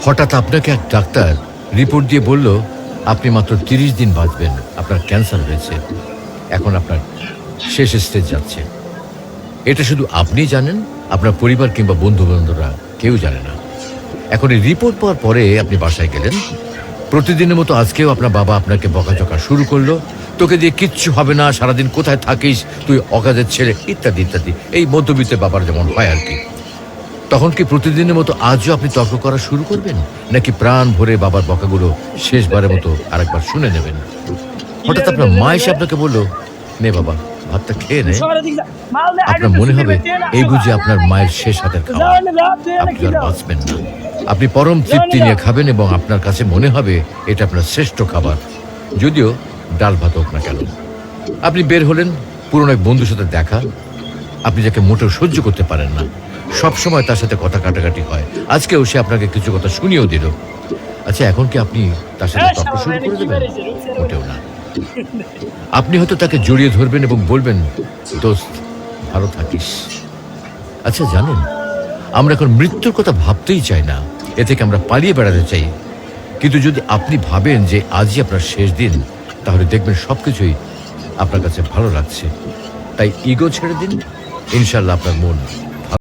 হঠাৎ আপনাকে এক ডাক্তার রিপোর্ট দিয়ে বলল আপনি মাত্র 30 দিন বাঁচবেন, আপনার ক্যান্সার হয়েছে, এখন আপনার শেষ স্টেজ যাচ্ছে। এটা শুধু আপনিই জানেন, আপনার পরিবার কিংবা বন্ধু বান্ধবরা কেউ জানে না। এখন এই রিপোর্ট পাওয়ার পরে আপনি বাসায় গেলেন। প্রতিদিনের মতো আজকেও আপনার বাবা আপনাকে বকাঝকা শুরু করলো, তোকে দিয়ে কিচ্ছু হবে না, সারাদিন কোথায় থাকিস তুই, অকাজের ছেলে, ইত্যাদি ইত্যাদি। এই মধ্যবিত্তের বাবার যেমন হয় আর কি। তখন কি প্রতিদিনের মতো আজও আপনি তর্ক করা শুরু করবেন, নাকি প্রাণ ভরে বাবার বকাগুলো শেষবারের মতো আরেকবার শুনে নেবেন? হঠাৎ আপনার মা এসে আপনাকে বলল, নে বাবা ভাতটা খেয়ে নে। আপনার মনে হবে এই বুঝি আপনার মায়ের শেষ হাতের খাওয়া, আপনি আর বাঁচবেন না। আপনি পরম তৃপ্তি নিয়ে খাবেন এবং আপনার কাছে মনে হবে এটা আপনার শ্রেষ্ঠ খাবার, যদিও ডাল ভাত হোক না কেন। আপনি বের হলেন, পুরনো এক বন্ধুর সাথে দেখা, আপনি যাকে মোটেও সহ্য করতে পারেন না, সবসময় তার সাথে কথা কাটাকাটি হয়, আজকেও সে আপনাকে কিছু কথা শুনিয়েও দিল। আচ্ছা, এখন কি আপনি তার সাথে তর্ক শুরু করে দেবেন? মোটেও না। আপনি হয়তো তাকে জড়িয়ে ধরবেন এবং বলবেন, দোস্ত ভালো থাকিস। আচ্ছা জানেন, আমরা এখন মৃত্যুর কথা ভাবতেই চাই না, এ থেকে আমরা পালিয়ে বেড়াতে চাই। কিন্তু যদি আপনি ভাবেন যে আজই আপনার শেষ দিন, তাহলে দেখবেন সবকিছুই আপনার কাছে ভালো লাগছে। তাই ইগো ছেড়ে দিন, ইনশাল্লাহ আপনার মন